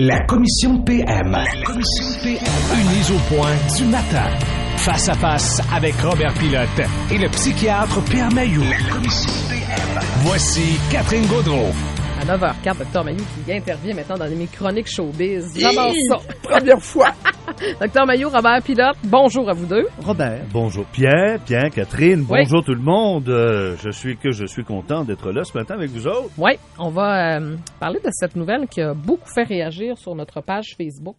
La commission PM. Une mise au point du matin. Face à face avec Robert Pilote et le psychiatre Pierre Mailloux. La commission PM. Voici Catherine Gaudreault. À 9h04, Dr Mailloux qui intervient maintenant dans mes chroniques showbiz. J'adore ça. Première fois. Dr Mailloux, Robert Pilote, bonjour à vous deux. Robert. Bonjour Pierre, Catherine, Oui. bonjour tout le monde. Je suis content d'être là ce matin avec vous autres. Oui, on va parler de cette nouvelle qui a beaucoup fait réagir sur notre page Facebook.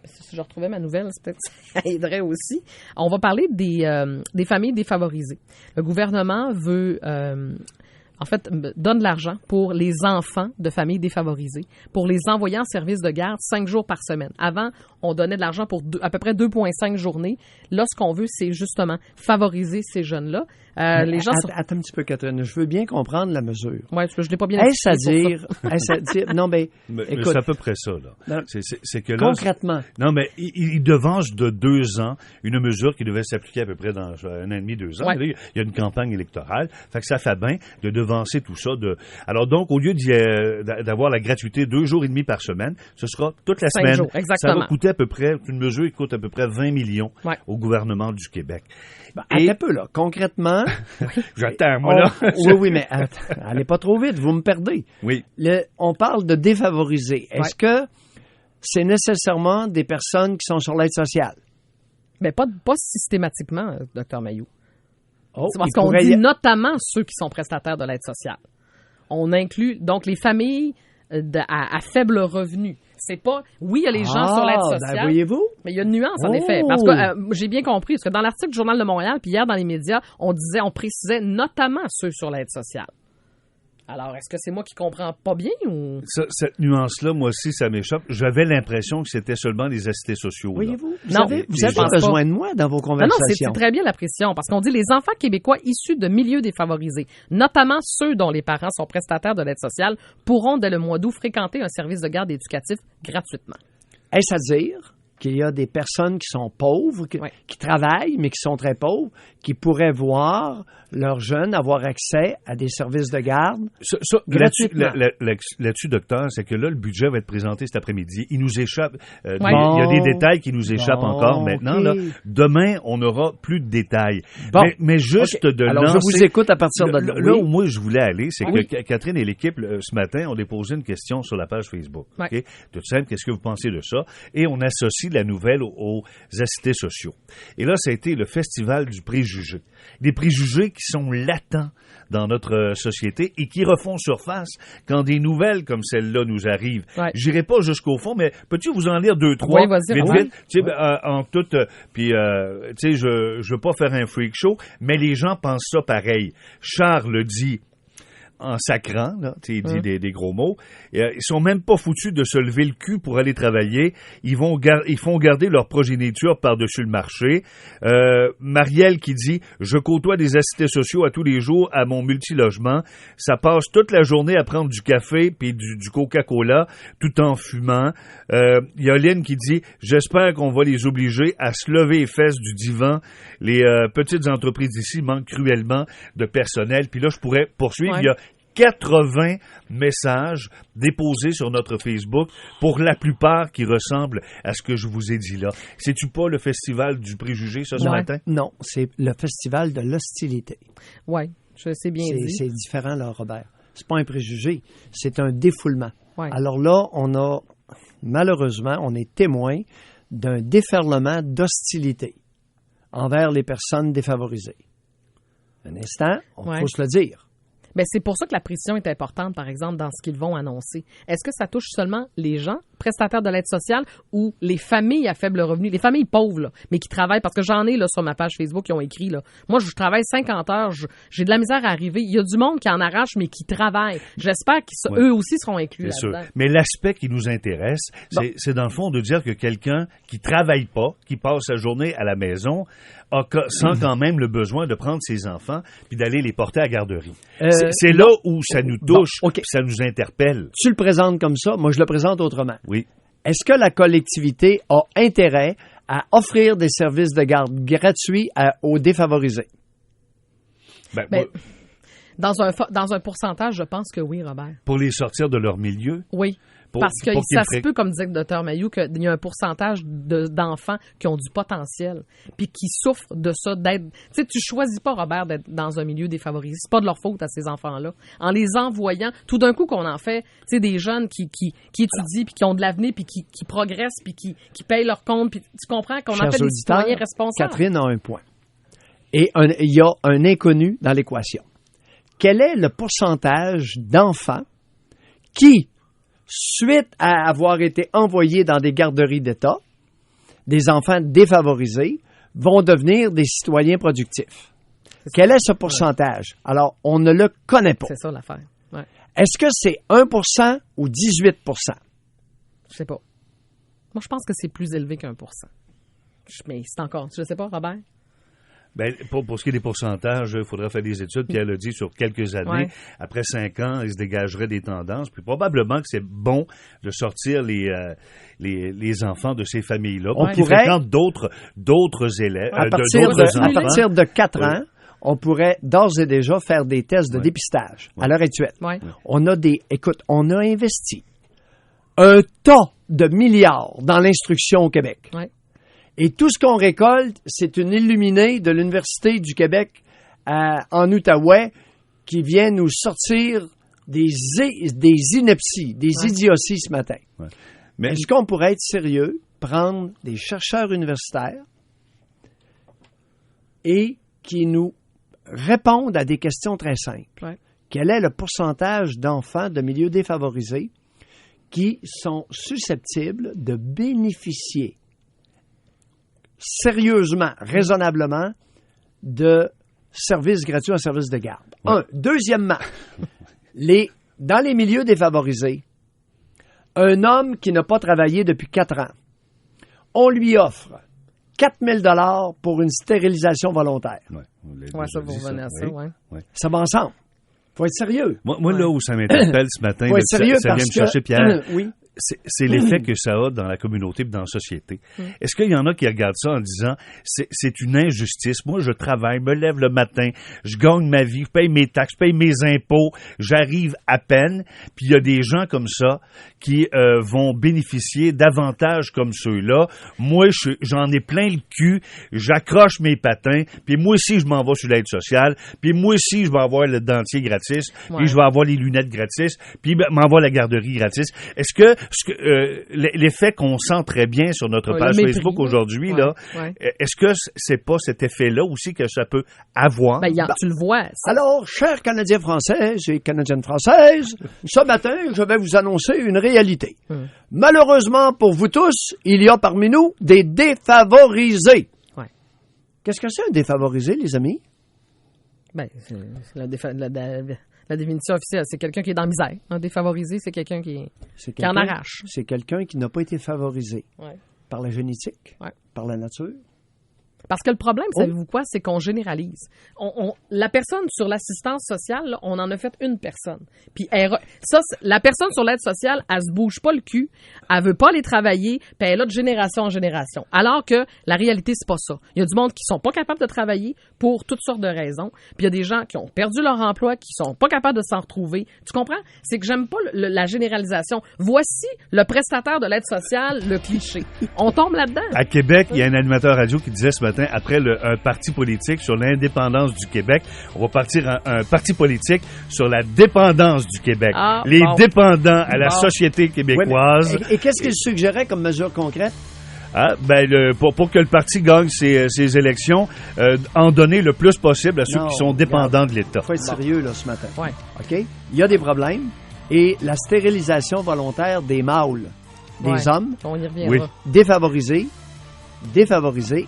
Si je retrouvais ma nouvelle, c'est peut-être ça aiderait aussi. On va parler des familles défavorisées. Le gouvernement veut... donne de l'argent pour les enfants de familles défavorisées, pour les envoyer en service de garde 5 jours par semaine. Avant, on donnait de l'argent pour à peu près 2,5 journées. Là, ce qu'on veut, c'est justement favoriser ces jeunes-là. Les gens Attends un petit peu, Catherine. Je veux bien comprendre la mesure. Oui, je l'ai pas bien Est-ce expliqué à dire... Non, mais écoute, c'est à peu près ça, là. Non. C'est que là... Concrètement. Non, mais il devance de 2 ans une mesure qui devait s'appliquer à peu près dans 1 an et demi, 2 ans. Ouais. Là, il y a une campagne électorale. Fait que ça fait bien de devancer tout ça. Alors donc, au lieu d'avoir la gratuité 2 jours et demi par semaine, ce sera toute la 5 semaine. jours, exactement. Ça va coûter à peu près, une mesure qui coûte à peu près 20 millions au gouvernement du Québec. Attends un peu, là. Concrètement... J'attends, moi, là. Oui, mais allez pas trop vite, vous me perdez. Oui. On parle de défavorisés. Est-ce que c'est nécessairement des personnes qui sont sur l'aide sociale? Mais pas systématiquement, Dr Mailloux. C'est parce il qu'on pourrait dit y- notamment ceux qui sont prestataires de l'aide sociale. On inclut donc les familles à faible revenu. C'est pas... Oui, il y a les gens sur l'aide sociale, Ben, voyez-vous? mais il y a une nuance, en effet. Parce que j'ai bien compris, parce que dans l'article du Journal de Montréal, puis hier dans les médias, on précisait notamment ceux sur l'aide sociale. Alors, est-ce que c'est moi qui comprends pas bien ou... Cette nuance-là, moi aussi, ça m'échappe. J'avais l'impression que c'était seulement les assistés sociaux. là. Voyez-vous? Non, Vous je avez pense besoin pas. de moi dans vos Non, conversations. c'est très bien la précision, parce qu'on dit les enfants québécois issus de milieux défavorisés, notamment ceux dont les parents sont prestataires de l'aide sociale, pourront dès le mois d'août fréquenter un service de garde éducatif gratuitement. Est-ce à dire qu'il y a des personnes qui sont pauvres, qui travaillent, mais qui sont très pauvres, qui pourraient voir leurs jeunes avoir accès à des services de garde gratuitement? Là-dessus, docteur, c'est que là, le budget va être présenté cet après-midi. Il nous échappe. Il y a des détails qui nous échappent encore maintenant. OK. Là. Demain, on n'aura plus de détails. Bon. Mais juste OK. de Alors, lancer... je vous écoute à partir de là. Là Oui. où moi, je voulais aller, c'est Oui. que Catherine et l'équipe, ce matin, ont déposé une question sur la page Facebook. Ouais. OK? Tout simple, qu'est-ce que vous pensez de ça? Et on associe la nouvelle aux assistés sociaux. Et là, ça a été le festival du préjugé. Des préjugés qui sont latents dans notre société et qui refont surface quand des nouvelles comme celle-là nous arrivent. Ouais. J'irai pas jusqu'au fond, mais peux-tu vous en lire 2, 3? Oui, vas-y, vite, oui. vite. Tu sais, en tout, puis, tu sais, je veux pas faire un freak show, mais les gens pensent ça pareil. Charles dit en sacrant, là, tu sais, il dit des gros mots. Ils sont même pas foutus de se lever le cul pour aller travailler. Ils font garder leur progéniture par-dessus le marché. Marielle qui dit « Je côtoie des assistés sociaux à tous les jours à mon multilogement. Ça passe toute la journée à prendre du café puis du Coca-Cola tout en fumant. » Il y a Lynn qui dit « J'espère qu'on va les obliger à se lever les fesses du divan. Les petites entreprises ici manquent cruellement de personnel. » Puis là, je pourrais poursuivre. Ouais. Il y a 80 messages déposés sur notre Facebook, pour la plupart qui ressemblent à ce que je vous ai dit là. C'est-tu pas le festival du préjugé, ça, ce Ouais. matin? Non, c'est le festival de l'hostilité. Oui, je sais bien dit. C'est différent, là, Robert. C'est pas un préjugé, c'est un défoulement. Ouais. Alors là, malheureusement, on est témoin d'un déferlement d'hostilité envers les personnes défavorisées. Un instant, Ouais. faut se le dire. Ben, c'est pour ça que la pression est importante, par exemple, dans ce qu'ils vont annoncer. Est-ce que ça touche seulement les gens prestataires de l'aide sociale ou les familles à faible revenu, les familles pauvres, là, mais qui travaillent? Parce que j'en ai là, sur ma page Facebook qui ont écrit, là, moi, je travaille 50 heures, j'ai de la misère à arriver. Il y a du monde qui en arrache, mais qui travaille. J'espère qu'eux aussi seront inclus Bien sûr. là-dedans. Mais l'aspect qui nous intéresse, c'est dans le fond de dire que quelqu'un qui travaille pas, qui passe sa journée à la maison, sent quand même le besoin de prendre ses enfants puis d'aller les porter à la garderie. C'est là où ça nous touche, OK. puis ça nous interpelle. Tu le présentes comme ça, moi je le présente autrement. Oui. Est-ce que la collectivité a intérêt à offrir des services de garde gratuits aux défavorisés? Ben, Ben, dans un pourcentage, je pense que oui, Robert. pour les sortir de leur milieu. Oui. Parce que ça se peut, comme disait le Dr Mailloux, qu'il y a un pourcentage d'enfants qui ont du potentiel, puis qui souffrent de ça, d'être... Tu sais, tu choisis pas, Robert, d'être dans un milieu défavorisé. C'est pas de leur faute à ces enfants-là. En les envoyant, tout d'un coup qu'on en fait, tu sais, des jeunes qui étudient, puis qui ont de l'avenir, puis qui progressent, puis qui payent leur compte, puis tu comprends qu'on en fait des citoyens responsables. Catherine a un point. Et il y a un inconnu dans l'équation. Quel est le pourcentage d'enfants qui, suite à avoir été envoyés dans des garderies d'État, des enfants défavorisés, vont devenir des citoyens productifs? Quel est ce pourcentage? Alors, on ne le connaît pas. C'est ça l'affaire. Ouais. Est-ce que c'est 1% ou 18%? Je sais pas. Moi, je pense que c'est plus élevé qu'1%. Mais c'est encore... Je sais pas, Robert? Ben, pour ce qui est des pourcentages, il faudrait faire des études. Pierre l'a dit, sur quelques années. Ouais. Après 5 ans, il se dégagerait des tendances. Puis probablement que c'est bon de sortir les enfants de ces familles-là. On pourrait fréquentent d'autres élèves. À partir de 4 ans, on pourrait d'ores et déjà faire des tests de dépistage à l'heure actuelle. Ouais. On a investi un tas de milliards dans l'instruction au Québec. Ouais. Et tout ce qu'on récolte, c'est une illuminée de l'Université du Québec en Outaouais qui vient nous sortir des inepties, des idioties ce matin. Ouais. Mais est-ce qu'on pourrait être sérieux, prendre des chercheurs universitaires et qui nous répondent à des questions très simples? Ouais. Quel est le pourcentage d'enfants de milieux défavorisés qui sont susceptibles de bénéficier sérieusement, raisonnablement, de services gratuits en service de garde? Ouais. Deuxièmement, dans les milieux défavorisés, un homme qui n'a pas travaillé depuis 4 ans, on lui offre 4 000 $ pour une stérilisation volontaire. Ouais, ça vous revenez à ça, ouais. Ça va ensemble. Faut être sérieux. Moi là où ça m'interpelle ce matin, ça vient me chercher, Pierre. Oui. C'est l'effet que ça a dans la communauté et dans la société. Est-ce qu'il y en a qui regardent ça en disant c'est une injustice? Moi, je travaille, me lève le matin, je gagne ma vie, je paye mes taxes, je paye mes impôts, j'arrive à peine, puis il y a des gens comme ça qui vont bénéficier d'avantages comme ceux-là. Moi, j'en ai plein le cul, j'accroche mes patins, puis moi aussi, je m'en vais sur l'aide sociale, puis moi aussi, je vais avoir le dentier gratis, puis je vais avoir les lunettes gratis, puis m'en va à la garderie gratis. Est-ce que l'effet qu'on sent très bien sur notre page Facebook aujourd'hui, là, est-ce que c'est pas cet effet-là aussi que ça peut avoir? Tu le vois. Alors, chers Canadiens français et Canadiennes françaises, ce matin, je vais vous annoncer une réalité. Malheureusement pour vous tous, il y a parmi nous des défavorisés. Ouais. Qu'est-ce que c'est un défavorisé, les amis? C'est la définition officielle, c'est quelqu'un qui est dans la misère. Un défavorisé, c'est quelqu'un qui en arrache. C'est quelqu'un qui n'a pas été favorisé par la génétique, par la nature. Parce que le problème, savez-vous quoi? C'est qu'on généralise. La personne sur l'assistance sociale, là, on en a fait une personne. Puis la personne sur l'aide sociale, elle se bouge pas le cul, elle veut pas aller travailler, puis elle est là de génération en génération. Alors que la réalité, c'est pas ça. Il y a du monde qui sont pas capables de travailler pour toutes sortes de raisons. Puis il y a des gens qui ont perdu leur emploi, qui sont pas capables de s'en retrouver. Tu comprends? C'est que j'aime pas la généralisation. Voici le prestataire de l'aide sociale, le cliché. On tombe là-dedans. À Québec, il y a un animateur radio qui disait ce matin, après un parti politique sur l'indépendance du Québec, on va partir un parti politique sur la dépendance du Québec. Dépendants à la société québécoise. Ouais, et qu'est-ce qu'il suggérait comme mesure concrète? Pour que le parti gagne ses élections, en donner le plus possible à ceux qui sont dépendants de l'État. Il faut être sérieux là, ce matin. Ouais. OK? Il y a des problèmes et la stérilisation volontaire des mâles, des hommes, on y reviendra. défavorisés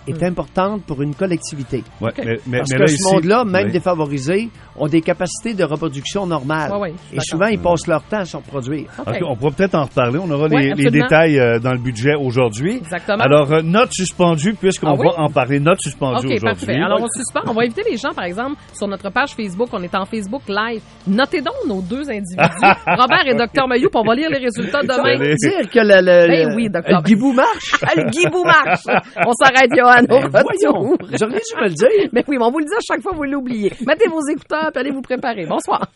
est importante pour une collectivité. Ouais, Parce que ce monde-là, même défavorisé, ont des capacités de reproduction normales. Et souvent, ils passent leur temps à se reproduire. Okay. On pourra peut-être en reparler. On aura les détails dans le budget aujourd'hui. Exactement. Alors, note suspendue, puisqu'on va en parler. Note suspendue aujourd'hui. Parfait. Alors, on suspend. On va inviter les gens, par exemple, sur notre page Facebook. On est en Facebook Live. Notez donc nos deux individus, Robert et Dr Mailloux, puis on va lire les résultats demain. Ça veut dire que le guibou marche. Le guibou marche. On s'arrête, Johan. Voyons, j'aurais dû me le dire. Mais oui, mais on vous le dit à chaque fois, vous l'oubliez. Mettez vos écouteurs et allez vous préparer. Bonsoir.